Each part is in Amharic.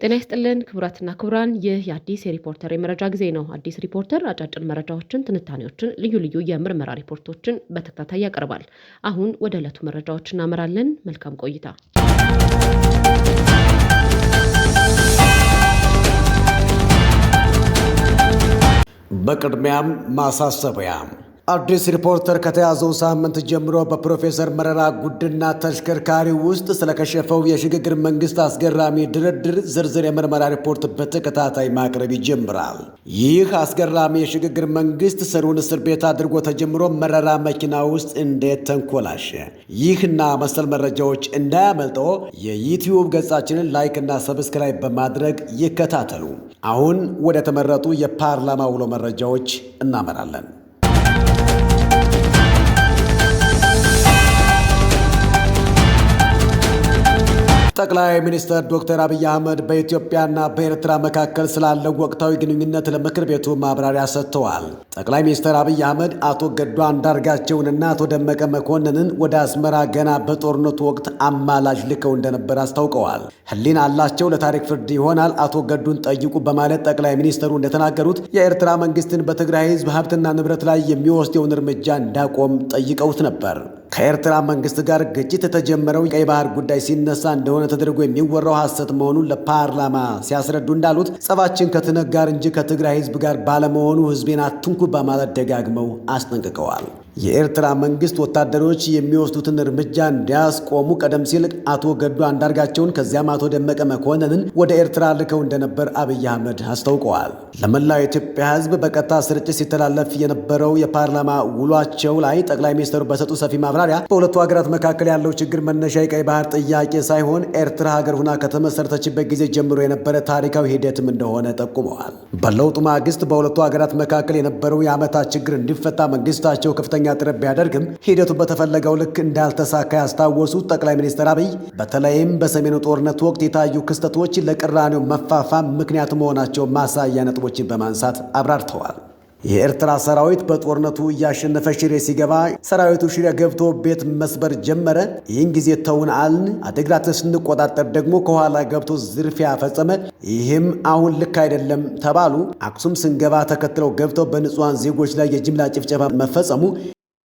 ጤና ይስጥልን ክቡራትና ክቡራን፣ ይህ የአዲስ የሪፖርተር የመረጃ ጊዜ ነው። አዲስ ሪፖርተር አጫጭር መረጃዎችን፣ ትንታኔዎችን፣ ልዩ ልዩ የምርመራ ሪፖርቶችን በተከታታይ ያቀርባል። አሁን ወደ ዕለቱ መረጃዎች እናመራለን። መልካም ቆይታ። በቅድሚያም ማሳሰቢያ አዲስ ሪፖርተር ከተያዘው ሳምንት ጀምሮ በፕሮፌሰር መረራ ጉዲና ተሽከርካሪ ውስጥ ስለከሸፈው የሽግግር መንግስት አስገራሚ ድርድር ዝርዝር የምርመራ ሪፖርት በተከታታይ ማቅረብ ይጀምራል። ይህ አስገራሚ የሽግግር መንግስት ስሩን እስር ቤት አድርጎ ተጀምሮ መረራ መኪና ውስጥ እንዴት ተንኮላሸ? ይህና መሰል መረጃዎች እንዳያመልጠው የዩቲዩብ ገጻችንን ላይክ እና ሰብስክራይብ በማድረግ ይከታተሉ። አሁን ወደ ተመረጡ የፓርላማ ውሎ መረጃዎች እናመራለን። ጠቅላይ ሚኒስትር ዶክተር አብይ አህመድ በኢትዮጵያና በኤርትራ መካከል ስላለው ወቅታዊ ግንኙነት ለምክር ቤቱ ማብራሪያ ሰጥተዋል። ጠቅላይ ሚኒስትር አብይ አህመድ አቶ ገዱ አንዳርጋቸውንና አቶ ደመቀ መኮንንን ወደ አስመራ ገና በጦርነቱ ወቅት አማላጅ ልከው እንደነበር አስታውቀዋል። ሕሊና አላቸው፣ ለታሪክ ፍርድ ይሆናል፣ አቶ ገዱን ጠይቁ በማለት ጠቅላይ ሚኒስትሩ እንደተናገሩት የኤርትራ መንግስትን በትግራይ ህዝብ ሀብትና ንብረት ላይ የሚወስደውን እርምጃ እንዳቆም ጠይቀውት ነበር። ከኤርትራ መንግስት ጋር ግጭት የተጀመረው ቀይ ባህር ጉዳይ ሲነሳ እንደሆነ ተደርጎ የሚወራው ሐሰት መሆኑን ለፓርላማ ሲያስረዱ እንዳሉት ጸባችን ከትነግ ጋር እንጂ ከትግራይ ህዝብ ጋር ባለመሆኑ ህዝቤን አትንኩ በማለት ደጋግመው አስጠንቅቀዋል። የኤርትራ መንግስት ወታደሮች የሚወስዱትን እርምጃ እንዲያስቆሙ ቀደም ሲል አቶ ገዱ አንዳርጋቸውን ከዚያም አቶ ደመቀ መኮንንን ወደ ኤርትራ ልከው እንደነበር አብይ አህመድ አስታውቀዋል። ለመላው የኢትዮጵያ ህዝብ በቀጥታ ስርጭት ሲተላለፍ የነበረው የፓርላማ ውሏቸው ላይ ጠቅላይ ሚኒስትሩ በሰጡ ሰፊ ማብራሪያ በሁለቱ ሀገራት መካከል ያለው ችግር መነሻ የቀይ ባህር ጥያቄ ሳይሆን ኤርትራ ሀገር ሁና ከተመሰረተችበት ጊዜ ጀምሮ የነበረ ታሪካዊ ሂደትም እንደሆነ ጠቁመዋል። በለውጡ ማግስት በሁለቱ ሀገራት መካከል የነበረው የዓመታት ችግር እንዲፈታ መንግስታቸው ከፍተኛ ጥረት ቢያደርግም ሂደቱ በተፈለገው ልክ እንዳልተሳካ ያስታወሱት ጠቅላይ ሚኒስትር አብይ በተለይም በሰሜኑ ጦርነት ወቅት የታዩ ክስተቶች ለቅራኔው መፋፋም ምክንያት መሆናቸው ማሳያ ነጥቦችን በማንሳት አብራርተዋል። የኤርትራ ሰራዊት በጦርነቱ እያሸነፈ ሽሬ ሲገባ ሰራዊቱ ሽሬ ገብቶ ቤት መስበር ጀመረ። ይህን ጊዜ ተውን አልን። አድግራትን ስንቆጣጠር ደግሞ ከኋላ ገብቶ ዝርፊያ ፈጸመ። ይህም አሁን ልክ አይደለም ተባሉ። አክሱም ስንገባ ተከትለው ገብተው በንጹሃን ዜጎች ላይ የጅምላ ጭፍጨፋ መፈጸሙ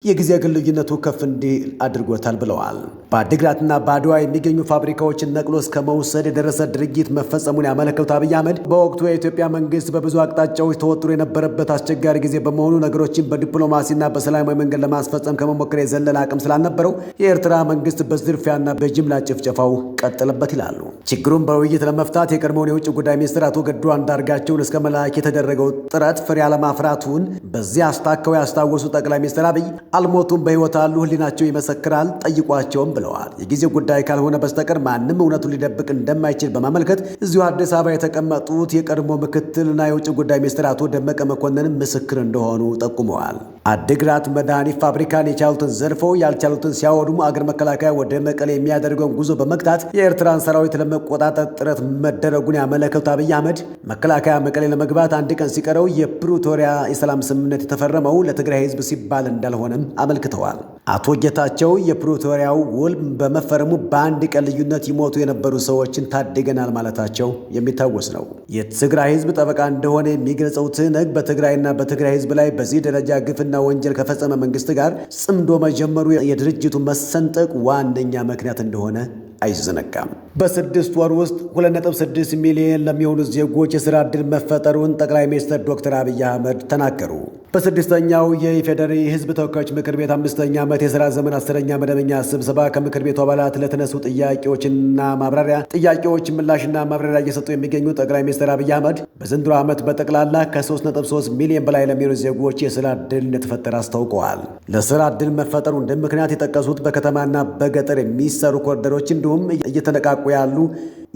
የጊዜ ግን ልዩነቱ ከፍ እንዲል አድርጎታል ብለዋል። በአድግራትና በአድዋ የሚገኙ ፋብሪካዎችን ነቅሎ እስከ መውሰድ የደረሰ ድርጊት መፈጸሙን ያመለከቱት አብይ አህመድ በወቅቱ የኢትዮጵያ መንግስት በብዙ አቅጣጫዎች ተወጥሮ የነበረበት አስቸጋሪ ጊዜ በመሆኑ ነገሮችን በዲፕሎማሲና በሰላማዊ መንገድ ለማስፈጸም ከመሞከር የዘለለ አቅም ስላልነበረው የኤርትራ መንግስት በዝርፊያና በጅምላ ጭፍጨፋው ቀጠለበት ይላሉ። ችግሩን በውይይት ለመፍታት የቀድሞውን የውጭ ጉዳይ ሚኒስትር አቶ ገዱ አንዳርጋቸውን እስከ መላክ የተደረገው ጥረት ፍሬ አለማፍራቱን በዚህ አስታከው ያስታወሱ ጠቅላይ ሚኒስትር አብይ አልሞቱም፣ በህይወት አሉ፣ ህሊናቸው ይመሰክራል፣ ጠይቋቸውም ብለዋል። የጊዜ ጉዳይ ካልሆነ በስተቀር ማንም እውነቱን ሊደብቅ እንደማይችል በማመልከት እዚሁ አዲስ አበባ የተቀመጡት የቀድሞ ምክትልና የውጭ ጉዳይ ሚኒስትር አቶ ደመቀ መኮንን ምስክር እንደሆኑ ጠቁመዋል። አድግራት መድኃኒት ፋብሪካን የቻሉትን ዘርፈው ያልቻሉትን ሲያወድሙ አገር መከላከያ ወደ መቀሌ የሚያደርገውን ጉዞ በመግታት የኤርትራን ሰራዊት ለመቆጣጠር ጥረት መደረጉን ያመለከቱት አብይ አህመድ መከላከያ መቀሌ ለመግባት አንድ ቀን ሲቀረው የፕሪቶሪያ የሰላም ስምምነት የተፈረመው ለትግራይ ህዝብ ሲባል እንዳልሆነም አመልክተዋል። አቶ ጌታቸው የፕሪቶሪያው ውል በመፈረሙ በአንድ ቀን ልዩነት ይሞቱ የነበሩ ሰዎችን ታድገናል ማለታቸው የሚታወስ ነው። የትግራይ ህዝብ ጠበቃ እንደሆነ የሚገልጸው ትነግ በትግራይና በትግራይ ህዝብ ላይ በዚህ ደረጃ ግፍና ወንጀል ከፈጸመ መንግስት ጋር ጽምዶ መጀመሩ የድርጅቱ መሰንጠቅ ዋነኛ ምክንያት እንደሆነ አይዘነጋም። በ6 ወር ውስጥ 2.6 ሚሊዮን ለሚሆኑ ዜጎች የሥራ ዕድል መፈጠሩን ጠቅላይ ሚኒስትር ዶክተር አብይ አህመድ ተናገሩ። በ6ኛው የኢፌዴሪ ህዝብ ተወካዮች ምክር ቤት 5ኛ ዓመት የሥራ ዘመን 10ኛ መደበኛ ስብሰባ ከምክር ቤቱ አባላት ለተነሱ ጥያቄዎች ምላሽና ማብራሪያ እየሰጡ የሚገኙ ጠቅላይ ሚኒስትር አብይ አህመድ በዘንድሮ ዓመት በጠቅላላ ከ3.3 ሚሊዮን በላይ ለሚሆኑ ዜጎች የሥራ ዕድል እንደተፈጠረ አስታውቀዋል። ለሥራ ዕድል መፈጠሩ እንደ ምክንያት የጠቀሱት በከተማና በገጠር የሚሰሩ ኮሪደሮች እንዲሁም እየተነቃቁ ያሉ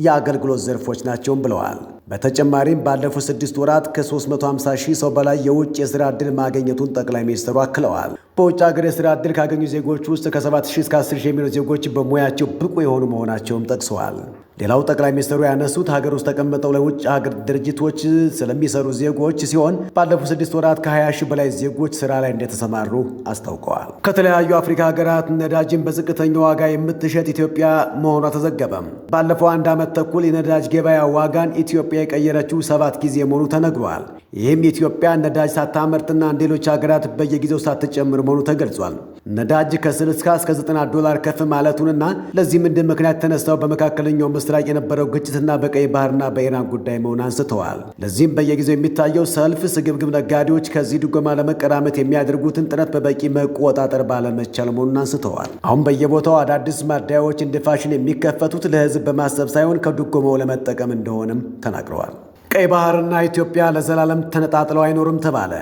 የአገልግሎት ዘርፎች ናቸውም ብለዋል። በተጨማሪም ባለፉት 6 ወራት ከ350 ሺህ ሰው በላይ የውጭ የሥራ ዕድል ማግኘቱን ጠቅላይ ሚኒስትሩ አክለዋል። በውጭ ሀገር የስራ ዕድል ካገኙ ዜጎች ውስጥ ከ7,000 እስከ 10,000 የሚሆኑ ዜጎች በሙያቸው ብቁ የሆኑ መሆናቸውም ጠቅሰዋል። ሌላው ጠቅላይ ሚኒስትሩ ያነሱት ሀገር ውስጥ ተቀምጠው ለውጭ ሀገር ድርጅቶች ስለሚሰሩ ዜጎች ሲሆን ባለፉት 6 ወራት ከ20 ሺህ በላይ ዜጎች ስራ ላይ እንደተሰማሩ አስታውቀዋል። ከተለያዩ አፍሪካ ሀገራት ነዳጅን በዝቅተኛ ዋጋ የምትሸጥ ኢትዮጵያ መሆኗ ተዘገበ። ባለፈው 1 ዓመት ተኩል የነዳጅ ገበያ ዋጋን ኢትዮጵያ የቀየረችው 7 ጊዜ መሆኑ ተነግሯል። ይህም ኢትዮጵያ ነዳጅ ሳታመርትና ሌሎች ሀገራት በየጊዜው ሳትጨምር መሆኑ ተገልጿል። ነዳጅ ከ60 እስከ $90 ከፍ ማለቱንና ለዚህም እንደ ምክንያት ተነሳው በመካከለኛው ምስራቅ የነበረው ግጭትና በቀይ ባህርና በኢራን ጉዳይ መሆኑን አንስተዋል። ለዚህም በየጊዜው የሚታየው ሰልፍ ስግብግብ ነጋዴዎች ከዚህ ድጎማ ለመቀራመት የሚያደርጉትን ጥረት በበቂ መቆጣጠር ባለመቻል መሆኑን አንስተዋል። አሁን በየቦታው አዳዲስ ማደያዎች እንደ ፋሽን የሚከፈቱት ለሕዝብ በማሰብ ሳይሆን ከድጎማው ለመጠቀም እንደሆነም ተናግረዋል። ቀይ ባህርና ኢትዮጵያ ለዘላለም ተነጣጥለው አይኖርም ተባለ።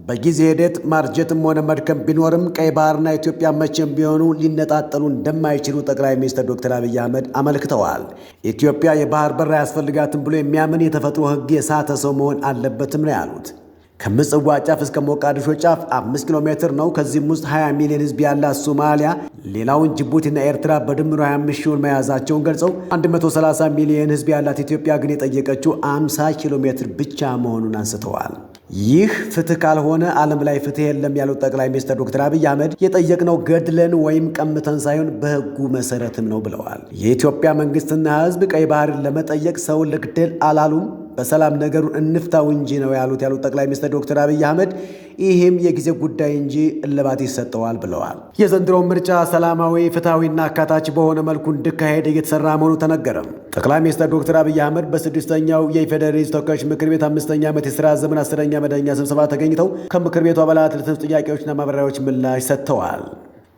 በጊዜ ሂደት ማርጀትም ሆነ መድከም ቢኖርም ቀይ ባህርና ኢትዮጵያ መቼም ቢሆኑ ሊነጣጠሉ እንደማይችሉ ጠቅላይ ሚኒስትር ዶክተር አብይ አህመድ አመልክተዋል። ኢትዮጵያ የባህር በር አያስፈልጋትም ብሎ የሚያምን የተፈጥሮ ሕግ የሳተ ሰው መሆን አለበትም ነው ያሉት። ከምጽዋ ጫፍ እስከ ሞቃዲሾ ጫፍ 5 ኪሎ ሜትር ነው። ከዚህም ውስጥ 20 ሚሊዮን ሕዝብ ያላት ሶማሊያ፣ ሌላውን ጅቡቲና ኤርትራ በድምሩ 25 ሺውን መያዛቸውን ገልጸው 130 ሚሊዮን ሕዝብ ያላት ኢትዮጵያ ግን የጠየቀችው 50 ኪሎ ሜትር ብቻ መሆኑን አንስተዋል። ይህ ፍትህ ካልሆነ ዓለም ላይ ፍትህ የለም ያሉት ጠቅላይ ሚኒስትር ዶክተር አብይ አህመድ የጠየቅነው ገድለን ወይም ቀምተን ሳይሆን በሕጉ መሰረትም ነው ብለዋል። የኢትዮጵያ መንግስትና ሕዝብ ቀይ ባህርን ለመጠየቅ ሰው ልግደል አላሉም። በሰላም ነገሩን እንፍታው እንጂ ነው ያሉት ጠቅላይ ሚኒስትር ዶክተር አብይ አህመድ ይህም የጊዜ ጉዳይ እንጂ እልባት ይሰጠዋል ብለዋል። የዘንድሮው ምርጫ ሰላማዊ፣ ፍትሐዊና አካታች በሆነ መልኩ እንዲካሄድ እየተሰራ መሆኑ ተነገረ። ጠቅላይ ሚኒስትር ዶክተር አብይ አህመድ በ6ኛው የኢፌዴሪ ተወካዮች ምክር ቤት 5ኛ ዓመት የሥራ ዘመን 10ኛ መደበኛ ስብሰባ ተገኝተው ከምክር ቤቱ አባላት ለተነሱ ጥያቄዎችና ማብራሪያዎች ምላሽ ሰጥተዋል።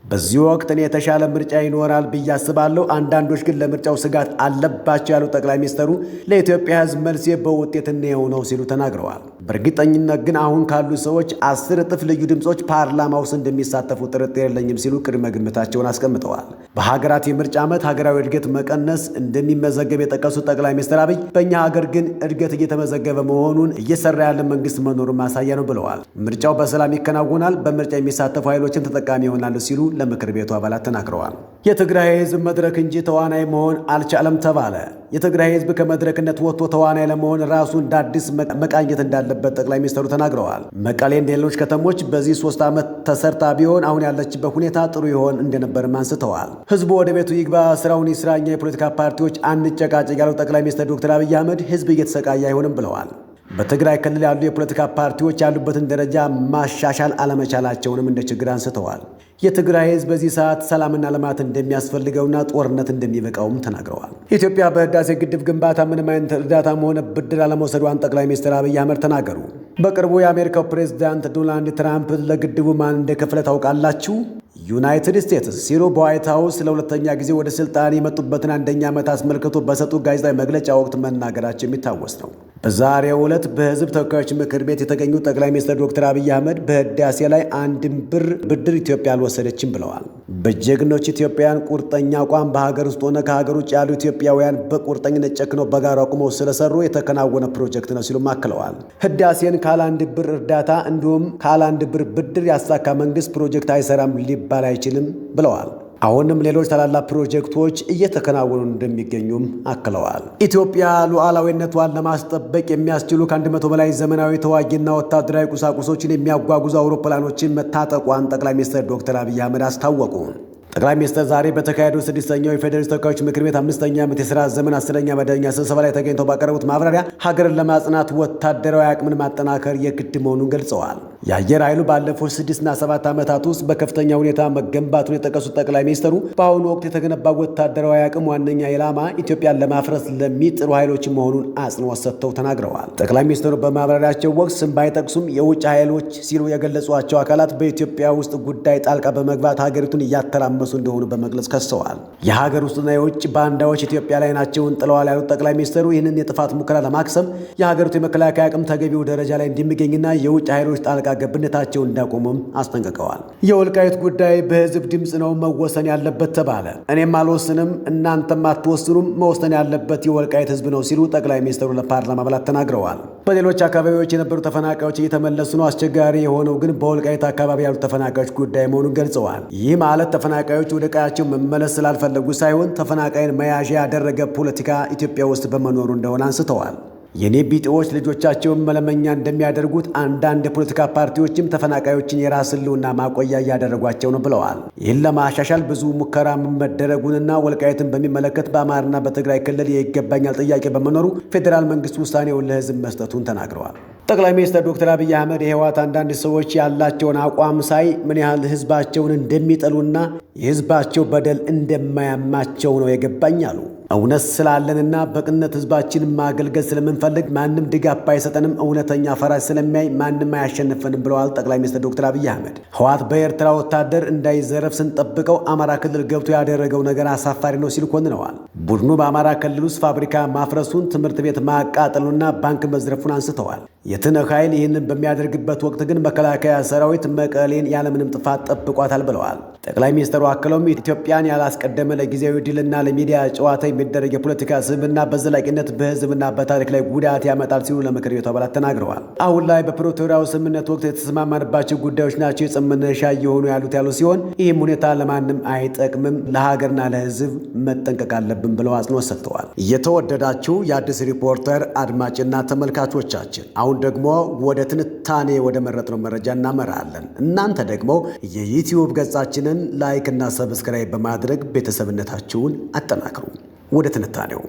በዚህ ወቅት እኔ የተሻለ ምርጫ ይኖራል ብዬ አስባለሁ፣ አንዳንዶች ግን ለምርጫው ስጋት አለባቸው ያሉት ጠቅላይ ሚኒስትሩ ለኢትዮጵያ ሕዝብ መልሴ በውጤት እንየው ነው ሲሉ ተናግረዋል። በእርግጠኝነት ግን አሁን ካሉ ሰዎች 10 እጥፍ ልዩ ድምፆች ፓርላማ ውስጥ እንደሚሳተፉ ጥርጥር የለኝም ሲሉ ቅድመ ግምታቸውን አስቀምጠዋል። በሀገራት የምርጫ ዓመት ሀገራዊ እድገት መቀነስ እንደሚመዘገብ የጠቀሱት ጠቅላይ ሚኒስትር አብይ በእኛ ሀገር ግን እድገት እየተመዘገበ መሆኑን እየሰራ ያለ መንግስት መኖሩን ማሳያ ነው ብለዋል። ምርጫው በሰላም ይከናወናል፣ በምርጫ የሚሳተፉ ኃይሎችን ተጠቃሚ ይሆናሉ ሲሉ ለምክር ቤቱ አባላት ተናግረዋል። የትግራይ ህዝብ መድረክ እንጂ ተዋናይ መሆን አልቻለም ተባለ። የትግራይ ህዝብ ከመድረክነት ወጥቶ ተዋናይ ለመሆን ራሱ እንደ አዲስ መቃኘት እንዳለበት ጠቅላይ ሚኒስትሩ ተናግረዋል። መቀሌ እንደ ሌሎች ከተሞች በዚህ 3 ዓመት ተሰርታ ቢሆን አሁን ያለችበት ሁኔታ ጥሩ ይሆን እንደነበርም አንስተዋል። ህዝቡ ወደ ቤቱ ይግባ፣ ስራውን ይስራ፣ እኛ የፖለቲካ ፓርቲዎች አንጨቃጨቅ ያሉት ጠቅላይ ሚኒስትር ዶክተር አብይ አህመድ ህዝብ እየተሰቃየ አይሆንም ብለዋል። በትግራይ ክልል ያሉ የፖለቲካ ፓርቲዎች ያሉበትን ደረጃ ማሻሻል አለመቻላቸውንም እንደ ችግር አንስተዋል። የትግራይ ህዝብ በዚህ ሰዓት ሰላምና ልማት እንደሚያስፈልገውና ጦርነት እንደሚበቃውም ተናግረዋል። ኢትዮጵያ በህዳሴ ግድብ ግንባታ ምንም አይነት እርዳታም ሆነ ብድር አለመውሰዷን ጠቅላይ ሚኒስትር አብይ አህመድ ተናገሩ። በቅርቡ የአሜሪካው ፕሬዝዳንት ዶናልድ ትራምፕ ለግድቡ ማን እንደከፈለ ታውቃላችሁ? ዩናይትድ ስቴትስ ሲሉ በዋይት ሀውስ ለሁለተኛ ጊዜ ወደ ስልጣን የመጡበትን 1ኛ ዓመት አስመልክቶ በሰጡት ጋዜጣዊ መግለጫ ወቅት መናገራቸው የሚታወስ ነው። በዛሬው ዕለት በህዝብ ተወካዮች ምክር ቤት የተገኙት ጠቅላይ ሚኒስትር ዶክተር አብይ አህመድ በህዳሴ ላይ 1 ብር ብድር ኢትዮጵያ አልወሰደችም ብለዋል። በጀግኖች ኢትዮጵያውያን ቁርጠኛ አቋም በሀገር ውስጥ ሆነ ከሀገር ውጭ ያሉ ኢትዮጵያውያን በቁርጠኝነት ጨክነው በጋራ አቁመው ስለሰሩ የተከናወነ ፕሮጀክት ነው ሲሉም አክለዋል። ህዳሴን ካለ 1 ብር እርዳታ እንዲሁም ካለ 1 ብር ብድር ያሳካ መንግስት ፕሮጀክት አይሰራም ሊባል አይችልም ብለዋል። አሁንም ሌሎች ታላላቅ ፕሮጀክቶች እየተከናወኑ እንደሚገኙም አክለዋል። ኢትዮጵያ ሉዓላዊነቷን ለማስጠበቅ የሚያስችሉ ከ100 በላይ ዘመናዊ ተዋጊና ወታደራዊ ቁሳቁሶችን የሚያጓጉዙ አውሮፕላኖችን መታጠቋን ጠቅላይ ሚኒስትር ዶክተር አብይ አህመድ አስታወቁ። ጠቅላይ ሚኒስትር ዛሬ በተካሄደው 6ኛው የፌዴራል ተወካዮች ምክር ቤት 5ኛ ዓመት የሥራ ዘመን 10ኛ መደበኛ ስብሰባ ላይ ተገኝተው ባቀረቡት ማብራሪያ ሀገርን ለማጽናት ወታደራዊ አቅምን ማጠናከር የግድ መሆኑን ገልጸዋል። የአየር ኃይሉ ባለፉት 6 እና 7 ዓመታት ውስጥ በከፍተኛ ሁኔታ መገንባቱን የጠቀሱት ጠቅላይ ሚኒስትሩ በአሁኑ ወቅት የተገነባው ወታደራዊ አቅም ዋነኛ ኢላማ ኢትዮጵያን ለማፍረስ ለሚጥሩ ኃይሎች መሆኑን አጽንኦት ሰጥተው ተናግረዋል። ጠቅላይ ሚኒስትሩ በማብራሪያቸው ወቅት ስም ባይጠቅሱም የውጭ ኃይሎች ሲሉ የገለጿቸው አካላት በኢትዮጵያ ውስጥ ጉዳይ ጣልቃ በመግባት ሀገሪቱን እያተራመሱ እንደሆኑ በመግለጽ ከሰዋል። የሀገር ውስጥና የውጭ ባንዳዎች ኢትዮጵያ ላይ ናቸውን ጥለዋል ያሉት ጠቅላይ ሚኒስትሩ ይህንን የጥፋት ሙከራ ለማክሰም የሀገሪቱ የመከላከያ አቅም ተገቢው ደረጃ ላይ እንደሚገኝና የውጭ ኃይሎች ጣልቃ ገብነታቸውን እንዳቆሙም አስጠንቅቀዋል። የወልቃይት ጉዳይ በህዝብ ድምፅ ነው መወሰን ያለበት ተባለ። እኔም አልወስንም፣ እናንተም አትወስኑም፣ መወሰን ያለበት የወልቃይት ህዝብ ነው ሲሉ ጠቅላይ ሚኒስትሩ ለፓርላማ አባላት ተናግረዋል። በሌሎች አካባቢዎች የነበሩ ተፈናቃዮች እየተመለሱ ነው። አስቸጋሪ የሆነው ግን በወልቃይት አካባቢ ያሉ ተፈናቃዮች ጉዳይ መሆኑን ገልጸዋል። ይህ ማለት ተፈናቃዮች ወደ ቀያቸው መመለስ ስላልፈለጉ ሳይሆን ተፈናቃይን መያዣ ያደረገ ፖለቲካ ኢትዮጵያ ውስጥ በመኖሩ እንደሆነ አንስተዋል። የኔ ቢጤዎች ልጆቻቸውን መለመኛ እንደሚያደርጉት አንዳንድ የፖለቲካ ፓርቲዎችም ተፈናቃዮችን የራስ ህልውና ማቆያ እያደረጓቸው ነው ብለዋል። ይህን ለማሻሻል ብዙ ሙከራ መደረጉንና ወልቃይትን በሚመለከት በአማራና በትግራይ ክልል የይገባኛል ጥያቄ በመኖሩ ፌዴራል መንግስት ውሳኔውን ለህዝብ መስጠቱን ተናግረዋል። ጠቅላይ ሚኒስትር ዶክተር አብይ አህመድ የህወሓት አንዳንድ ሰዎች ያላቸውን አቋም ሳይ ምን ያህል ህዝባቸውን እንደሚጠሉና የህዝባቸው በደል እንደማያማቸው ነው የገባኝ አሉ። እውነት ስላለንና በቅንነት ህዝባችንን ማገልገል ስለምንፈልግ ማንም ድጋፍ ባይሰጠንም እውነተኛ ፈራጅ ስለሚያይ ማንም አያሸንፈንም ብለዋል ጠቅላይ ሚኒስትር ዶክተር አብይ አህመድ። ህወሓት በኤርትራ ወታደር እንዳይዘረፍ ስንጠብቀው አማራ ክልል ገብቶ ያደረገው ነገር አሳፋሪ ነው ሲሉ ኮንነዋል። ቡድኑ በአማራ ክልል ውስጥ ፋብሪካ ማፍረሱን፣ ትምህርት ቤት ማቃጠሉና ባንክ መዝረፉን አንስተዋል። የትነግ ኃይል ይህንን በሚያደርግበት ወቅት ግን መከላከያ ሰራዊት መቀሌን ያለምንም ጥፋት ጠብቋታል ብለዋል። ጠቅላይ ሚኒስትሩ አክለውም ኢትዮጵያን ያላስቀደመ ለጊዜያዊ ድልና ለሚዲያ ጨዋታ የሚደረግ የፖለቲካ ስምምና በዘላቂነት በህዝብና በታሪክ ላይ ጉዳት ያመጣል ሲሉ ለምክር ቤቱ አባላት ተናግረዋል። አሁን ላይ በፕሪቶሪያው ስምምነት ወቅት የተስማማንባቸው ጉዳዮች ናቸው የጸብ መነሻ እየሆኑ ያሉ ሲሆን ይህም ሁኔታ ለማንም አይጠቅምም፣ ለሀገርና ለህዝብ መጠንቀቅ አለብን ብለው አጽንኦት ሰጥተዋል። የተወደዳችሁ የአዲስ ሪፖርተር አድማጭና ተመልካቾቻችን አሁን ደግሞ ወደ ትንታኔ ወደ መረጥነው መረጃ እናመራለን። እናንተ ደግሞ የዩቲዩብ ገጻችንን ላይክ እና ሰብስክራይብ በማድረግ ቤተሰብነታችሁን አጠናክሩ። ወደ ትንታኔው።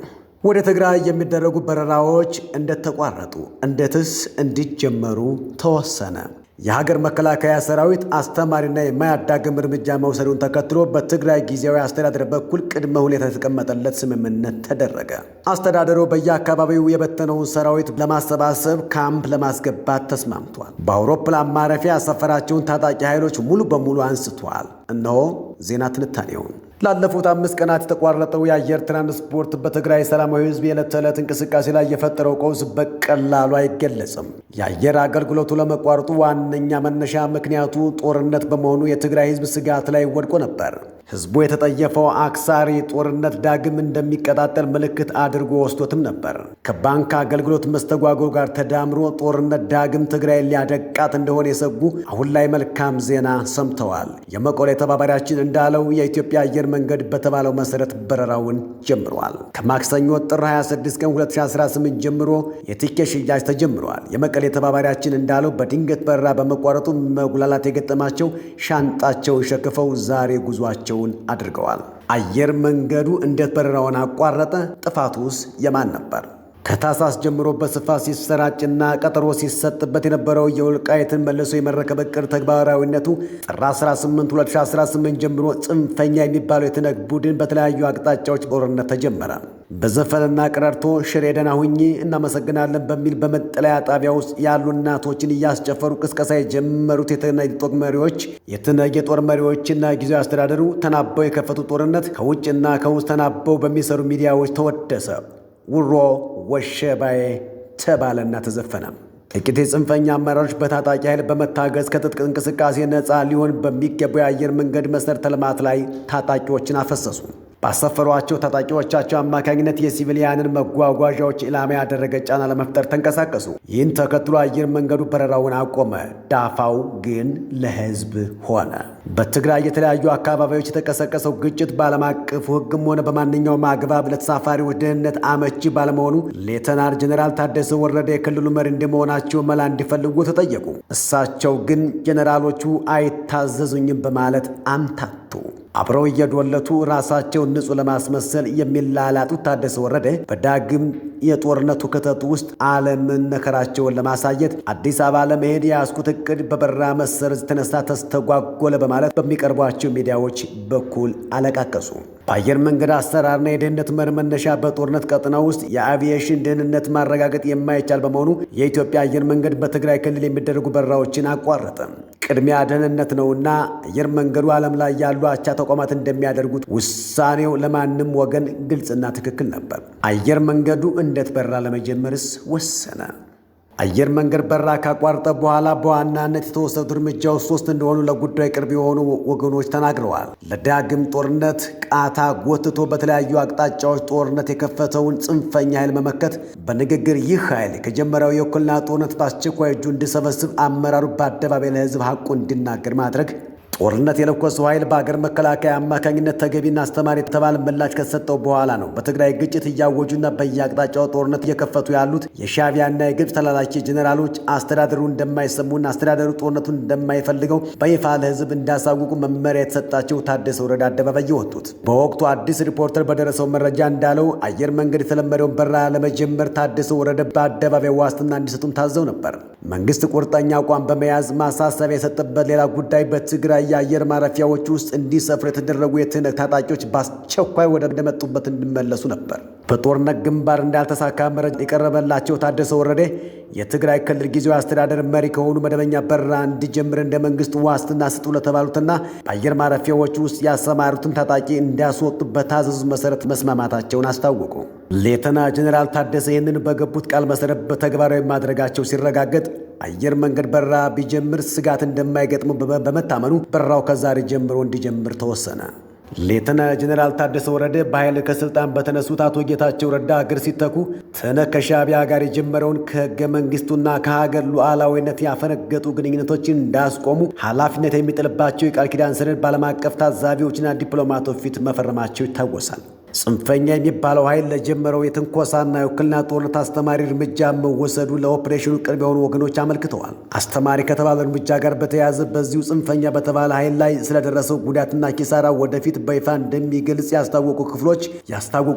ወደ ትግራይ የሚደረጉ በረራዎች እንደተቋረጡ እንዴትስ እንዲጀመሩ ተወሰነ? የሀገር መከላከያ ሰራዊት አስተማሪና የማያዳግም እርምጃ መውሰዱን ተከትሎ በትግራይ ጊዜያዊ አስተዳደር በኩል ቅድመ ሁኔታ የተቀመጠለት ስምምነት ተደረገ። አስተዳደሩ በየአካባቢው የበተነውን ሰራዊት ለማሰባሰብ ካምፕ ለማስገባት ተስማምቷል። በአውሮፕላን ማረፊያ ያሰፈራቸውን ታጣቂ ኃይሎች ሙሉ በሙሉ አንስቷል። እነሆ ዜና ትንታኔውን። ላለፉት 5 ቀናት የተቋረጠው የአየር ትራንስፖርት በትግራይ ሰላማዊ ህዝብ የዕለት ተዕለት እንቅስቃሴ ላይ የፈጠረው ቀውስ በቀላሉ አይገለጽም። የአየር አገልግሎቱ ለመቋረጡ ዋነኛ መነሻ ምክንያቱ ጦርነት በመሆኑ የትግራይ ህዝብ ስጋት ላይ ወድቆ ነበር። ህዝቡ የተጠየፈው አክሳሪ ጦርነት ዳግም እንደሚቀጣጠል ምልክት አድርጎ ወስዶትም ነበር። ከባንክ አገልግሎት መስተጓጎል ጋር ተዳምሮ ጦርነት ዳግም ትግራይ ሊያደቃት እንደሆነ የሰጉ አሁን ላይ መልካም ዜና ሰምተዋል። የመቀሌ ተባባሪያችን እንዳለው የኢትዮጵያ አየር መንገድ በተባለው መሰረት በረራውን ጀምሯል። ከማክሰኞ ጥር 26 ቀን 2018 ጀምሮ የቲኬት ሽያጭ ተጀምሯል። የመቀሌ ተባባሪያችን እንዳለው በድንገት በረራ በመቋረጡ መጉላላት የገጠማቸው ሻንጣቸውን ሸክፈው ዛሬ ጉዟቸውን አድርገዋል። አየር መንገዱ እንዴት በረራውን አቋረጠ? ጥፋቱስ የማን ነበር? ከታህሳስ ጀምሮ በስፋት ሲሰራጭና ቀጠሮ ሲሰጥበት የነበረው የወልቃይትን መልሶ የመረከብ ዕቅድ ተግባራዊነቱ ጥር 18 2018 ጀምሮ ጽንፈኛ የሚባለው የትነግ ቡድን በተለያዩ አቅጣጫዎች ጦርነት ተጀመረ። በዘፈንና ቀረርቶ ሽሬ ደህና ሁኚ እናመሰግናለን በሚል በመጠለያ ጣቢያ ውስጥ ያሉ እናቶችን እያስጨፈሩ ቅስቀሳ የጀመሩት የትነግ ጦር መሪዎች የትነግ የጦር መሪዎችና ጊዜያዊ አስተዳደሩ ተናበው የከፈቱት ጦርነት ከውጭና ከውስጥ ተናበው በሚሰሩ ሚዲያዎች ተወደሰ። ውሮ ወሸባዬ ተባለና ተዘፈነ። ጥቂት የጽንፈኛ አመራሮች በታጣቂ ኃይል በመታገዝ ከትጥቅ እንቅስቃሴ ነፃ ሊሆን በሚገባው የአየር መንገድ መሰረተ ልማት ላይ ታጣቂዎችን አፈሰሱ። ባሰፈሯቸው ታጣቂዎቻቸው አማካኝነት የሲቪሊያንን መጓጓዣዎች ኢላማ ያደረገ ጫና ለመፍጠር ተንቀሳቀሱ። ይህን ተከትሎ አየር መንገዱ በረራውን አቆመ። ዳፋው ግን ለህዝብ ሆነ። በትግራይ የተለያዩ አካባቢዎች የተቀሰቀሰው ግጭት በዓለም አቀፉ ሕግም ሆነ በማንኛውም አግባብ ለተሳፋሪዎች ደህንነት አመቺ ባለመሆኑ ሌተናል ጀኔራል ታደሰ ወረደ የክልሉ መሪ እንደመሆናቸው መላ እንዲፈልጉ ተጠየቁ። እሳቸው ግን ጀኔራሎቹ አይታዘዙኝም በማለት አምታቱ። አብረው እየዶለቱ ራሳቸውን ንጹህ ለማስመሰል የሚላላጡት ታደሰ ወረደ በዳግም የጦርነቱ ክተት ውስጥ አለመነከራቸውን ለማሳየት አዲስ አበባ ለመሄድ የያዝኩት እቅድ በበረራ መሰረዝ የተነሳ ተስተጓጎለ በማለት በሚቀርቧቸው ሚዲያዎች በኩል አለቃቀሱ። በአየር መንገድ አሰራርና የደህንነት መነሻ በጦርነት ቀጠና ውስጥ የአቪዬሽን ደህንነት ማረጋገጥ የማይቻል በመሆኑ የኢትዮጵያ አየር መንገድ በትግራይ ክልል የሚደረጉ በረራዎችን አቋረጠ። ቅድሚያ ደህንነት ነውና አየር መንገዱ ዓለም ላይ ያሉ አቻ ተቋማት እንደሚያደርጉት ውሳኔው ለማንም ወገን ግልጽና ትክክል ነበር። አየር መንገዱ እንዴት በረራ ለመጀመርስ ወሰነ? አየር መንገድ በረራ ካቋረጠ በኋላ በዋናነት የተወሰዱ እርምጃዎች 3 እንደሆኑ ለጉዳዩ ቅርብ የሆኑ ወገኖች ተናግረዋል። ለዳግም ጦርነት ቃታ ጎትቶ በተለያዩ አቅጣጫዎች ጦርነት የከፈተውን ጽንፈኛ ኃይል መመከት፣ በንግግር ይህ ኃይል ከጀመረው የውክልና ጦርነት በአስቸኳይ እጁ እንዲሰበስብ አመራሩ በአደባባይ ለሕዝብ ሐቁ እንዲናገር ማድረግ፣ ጦርነት የለኮሰው ኃይል በአገር መከላከያ አማካኝነት ተገቢና አስተማሪ የተባለ ምላሽ ከተሰጠው በኋላ ነው በትግራይ ግጭት እያወጁና በየአቅጣጫው ጦርነት እየከፈቱ ያሉት የሻዕቢያና የግብፅ ተላላኪ ጄኔራሎች አስተዳደሩ እንደማይሰሙና አስተዳደሩ ጦርነቱን እንደማይፈልገው በይፋ ለሕዝብ እንዳሳውቁ መመሪያ የተሰጣቸው ታደሰ ወረደ አደባባይ የወጡት። በወቅቱ አዲስ ሪፖርተር በደረሰው መረጃ እንዳለው አየር መንገድ የተለመደውን በረራ ለመጀመር ታደሰ ወረደ በአደባባይ ዋስትና እንዲሰጡም ታዘው ነበር። መንግስት ቁርጠኛ አቋም በመያዝ ማሳሰቢያ የሰጠበት ሌላ ጉዳይ በትግራይ የአየር ማረፊያዎች ውስጥ እንዲሰፍሩ የተደረጉ የትህነግ ታጣቂዎች በአስቸኳይ ወደ እንደመጡበት እንዲመለሱ ነበር። በጦርነት ግንባር እንዳልተሳካ መረጃ የቀረበላቸው ታደሰ ወረደ የትግራይ ክልል ጊዜያዊ አስተዳደር መሪ ከሆኑ መደበኛ በረራ እንዲጀምር እንደ መንግስት ዋስትና ስጡ ለተባሉትና በአየር ማረፊያዎች ውስጥ ያሰማሩትን ታጣቂ እንዲያስወጡ በታዘዙ መሰረት መስማማታቸውን አስታወቁ። ሌተና ጀኔራል ታደሰ ይህንን በገቡት ቃል መሰረት በተግባራዊ ማድረጋቸው ሲረጋገጥ አየር መንገድ በረራ ቢጀምር ስጋት እንደማይገጥሙ በመታመኑ በረራው ከዛሬ ጀምሮ እንዲጀምር ተወሰነ። ሌተና ጀኔራል ታደሰ ወረደ በኃይል ከስልጣን በተነሱት አቶ ጌታቸው ረዳ እግር ሲተኩ ትህነግ ከሻዕቢያ ጋር የጀመረውን ከህገ መንግስቱና ከሀገር ሉዓላዊነት ያፈነገጡ ግንኙነቶችን እንዳስቆሙ ኃላፊነት የሚጥልባቸው የቃል ኪዳን ሰነድ በዓለም አቀፍ ታዛቢዎችና ዲፕሎማቶች ፊት መፈረማቸው ይታወሳል። ጽንፈኛ የሚባለው ኃይል ለጀመረው የትንኮሳና የውክልና ጦርነት አስተማሪ እርምጃ መወሰዱ ለኦፕሬሽኑ ቅርብ የሆኑ ወገኖች አመልክተዋል። አስተማሪ ከተባለ እርምጃ ጋር በተያያዘ በዚሁ ጽንፈኛ በተባለ ኃይል ላይ ስለደረሰው ጉዳትና ኪሳራ ወደፊት በይፋ እንደሚገልጽ ያስታወቁ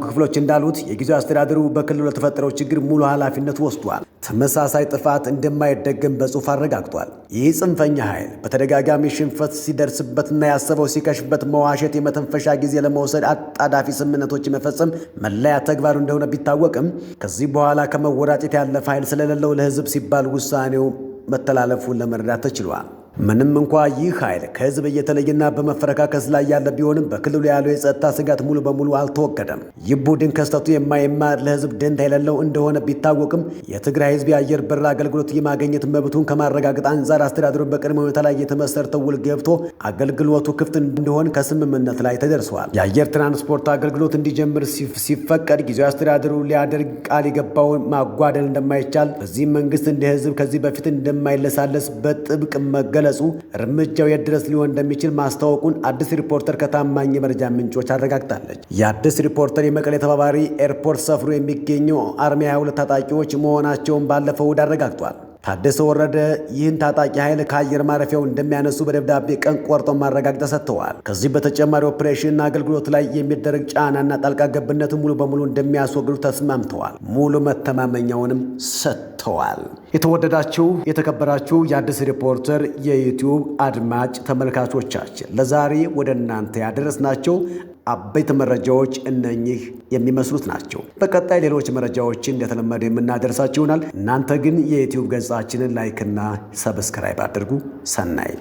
ክፍሎች እንዳሉት የጊዜው አስተዳደሩ በክልሉ ለተፈጠረው ችግር ሙሉ ኃላፊነት ወስዷል። ተመሳሳይ ጥፋት እንደማይደገም በጽሑፍ አረጋግጧል። ይህ ጽንፈኛ ኃይል በተደጋጋሚ ሽንፈት ሲደርስበትና ያሰበው ሲከሽበት መዋሸት፣ የመተንፈሻ ጊዜ ለመውሰድ አጣዳፊ ስምምነቶች መፈጸም መለያ ተግባሩ እንደሆነ ቢታወቅም ከዚህ በኋላ ከመወራጨት ያለፈ ኃይል ስለሌለው ለሕዝብ ሲባል ውሳኔው መተላለፉን ለመረዳት ተችሏል። ምንም እንኳ ይህ ኃይል ከህዝብ እየተለየና በመፈረካከስ ላይ ያለ ቢሆንም በክልሉ ያለው የጸጥታ ስጋት ሙሉ በሙሉ አልተወገደም። ይህ ቡድን ከስተቱ የማይማር ለህዝብ ደንታ የሌለው እንደሆነ ቢታወቅም የትግራይ ህዝብ የአየር በረራ አገልግሎት የማግኘት መብቱን ከማረጋገጥ አንጻር አስተዳደሩ በቅድመ ሁኔታ ላይ የተመሰረተው ውል ገብቶ አገልግሎቱ ክፍት እንዲሆን ከስምምነት ላይ ተደርሷል። የአየር ትራንስፖርት አገልግሎት እንዲጀምር ሲፈቀድ ጊዜያዊ አስተዳደሩ ሊያደርግ ቃል የገባውን ማጓደል እንደማይቻል፣ በዚህም መንግስት እንደ ህዝብ ከዚህ በፊት እንደማይለሳለስ በጥብቅ መገለጹ እርምጃው የት ድረስ ሊሆን እንደሚችል ማስታወቁን አዲስ ሪፖርተር ከታማኝ የመረጃ ምንጮች አረጋግጣለች። የአዲስ ሪፖርተር የመቀሌ ተባባሪ ኤርፖርት ሰፍሮ የሚገኙ አርሚ 22 ታጣቂዎች መሆናቸውን ባለፈው እሁድ አረጋግጧል። ታደሰ ወረደ ይህን ታጣቂ ኃይል ከአየር ማረፊያው እንደሚያነሱ በደብዳቤ ቀን ቆርጠው ማረጋገጫ ሰጥተዋል። ከዚህ በተጨማሪ ኦፕሬሽንና አገልግሎት ላይ የሚደረግ ጫናና ጣልቃ ገብነትን ሙሉ በሙሉ እንደሚያስወግዱ ተስማምተዋል። ሙሉ መተማመኛውንም ሰጥተዋል። የተወደዳችሁ የተከበራችሁ የአዲስ ሪፖርተር የዩቲዩብ አድማጭ ተመልካቾቻችን ለዛሬ ወደ እናንተ ያደረስናቸው አበይት መረጃዎች እነኚህ የሚመስሉት ናቸው። በቀጣይ ሌሎች መረጃዎችን እንደተለመደ የምናደርሳችሁ ይሆናል። እናንተ ግን የዩቲዩብ ገጻችንን ላይክና ሰብስክራይብ አድርጉ። ሰናይ